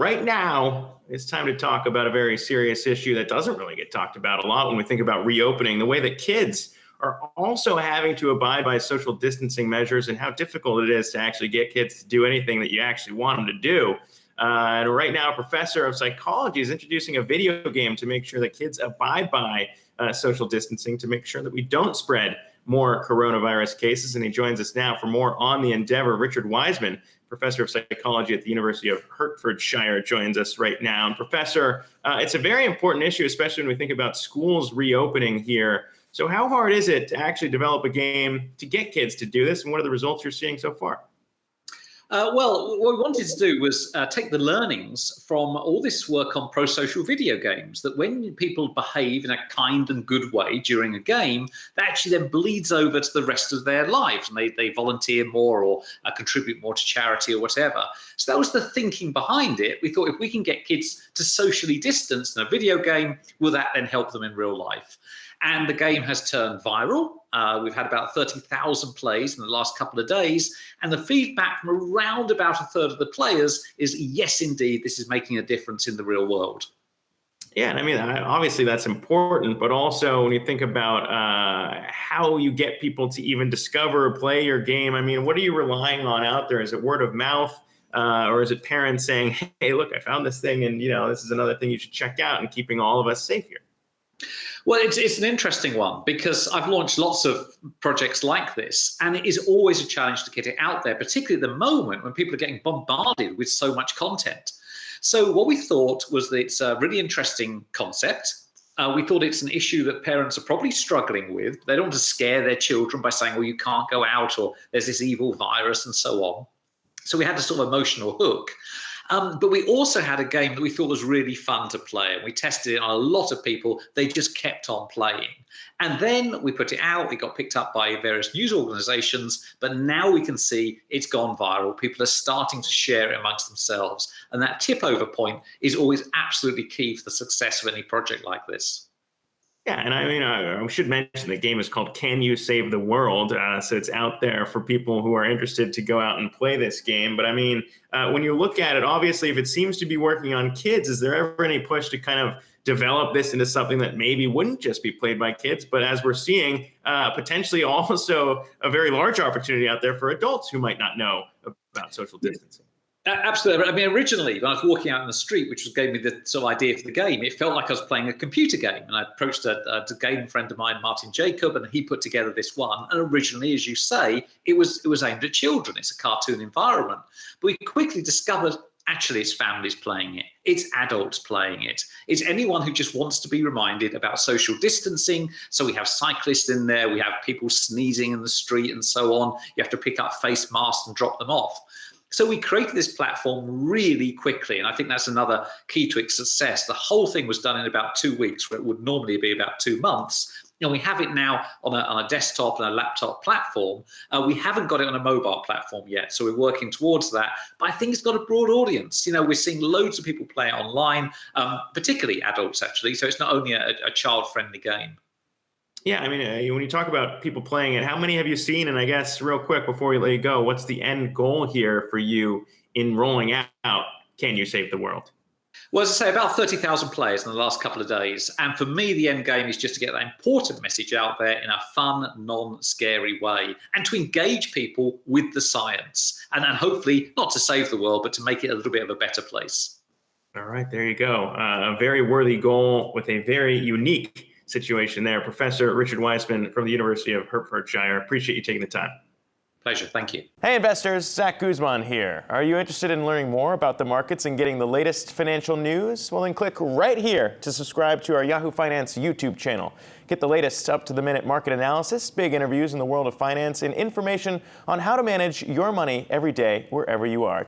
right now, it's time to talk about a very serious issue that doesn't really get talked about a lot when we think about reopening, the way that kids are also having to abide by social distancing measures and how difficult it is to actually get kids to do anything that you actually want them to do. And right now, a professor of psychology is introducing a video game to make sure that kids abide by social distancing, to make sure that we don't spread more coronavirus cases. And he joins us now for more on the endeavor. Richard Wiseman, professor of psychology at the University of Hertfordshire, joins us right now. And Professor, it's a very important issue, especially when we think about schools reopening here. So how hard is it to actually develop a game to get kids to do this? And what are the results you're seeing so far? Well, what we wanted to do was take the learnings from all this work on pro-social video games, that when people behave in a kind and good way during a game, that actually then bleeds over to the rest of their lives, and they volunteer more or contribute more to charity or whatever. So that was the thinking behind it. We thought if we can get kids to socially distance in a video game, will that then help them in real life? And the game has turned viral. We've had about 30,000 plays in the last couple of days. And the feedback from around about a third of the players is, yes, indeed, this is making a difference in the real world. Yeah, and I mean, obviously that's important, but also when you think about how you get people to even discover or play your game, I mean, what are you relying on out there? Is it word of mouth? Or is it parents saying, hey, look, I found this thing and, this is another thing you should check out, and keeping all of us safe here? Well, it's an interesting one, because I've launched lots of projects like this, and it is always a challenge to get it out there, particularly at the moment when people are getting bombarded with so much content. So what we thought was that it's a really interesting concept. We thought it's an issue that parents are probably struggling with. They don't want to scare their children by saying, well, you can't go out, or there's this evil virus and so on. So we had a sort of emotional hook. But we also had a game that we thought was really fun to play, and we tested it on a lot of people. They just kept on playing. And then we put it out. It got picked up by various news organizations, but now we can see it's gone viral. People are starting to share it amongst themselves. And that tip over point is always absolutely key for the success of any project like this. Yeah, and I mean, I should mention the game is called Can You Save the World? So it's out there for people who are interested to go out and play this game. But I mean, when you look at it, obviously, if it seems to be working on kids, is there ever any push to kind of develop this into something that maybe wouldn't just be played by kids, but as we're seeing, potentially also a very large opportunity out there for adults who might not know about social distancing? Absolutely. I mean, originally, when I was walking out in the street, which gave me the sort of idea for the game, it felt like I was playing a computer game. And I approached a game friend of mine, Martin Jacob, and he put together this one. And originally, as you say, it was aimed at children. It's a cartoon environment. But we quickly discovered, actually, it's families playing it. It's adults playing it. It's anyone who just wants to be reminded about social distancing. So we have cyclists in there. We have people sneezing in the street and so on. You have to pick up face masks and drop them off. So we created this platform really quickly, and I think that's another key to its success. The whole thing was done in about 2 weeks, where it would normally be about 2 months. And we have it now on a desktop and a laptop platform. We haven't got it on a mobile platform yet, so we're working towards that. But I think it's got a broad audience. We're seeing loads of people play it online, particularly adults, actually. So it's not only a child-friendly game. Yeah, I mean, when you talk about people playing it, how many have you seen? And I guess real quick before we let you go, what's the end goal here for you in rolling out Can You Save the World? Well, as I say, about 30,000 players in the last couple of days. And for me, the end game is just to get that important message out there in a fun, non-scary way, and to engage people with the science. And hopefully not to save the world, but to make it a little bit of a better place. All right, there you go. A very worthy goal with a very unique situation there. Professor Richard Wiseman from the University of Hertfordshire. Appreciate you taking the time. Pleasure. Thank you. Hey investors, Zack Guzman here. Are you interested in learning more about the markets and getting the latest financial news? Well, then click right here to subscribe to our Yahoo Finance YouTube channel. Get the latest up-to-the-minute market analysis, big interviews in the world of finance, and information on how to manage your money every day wherever you are.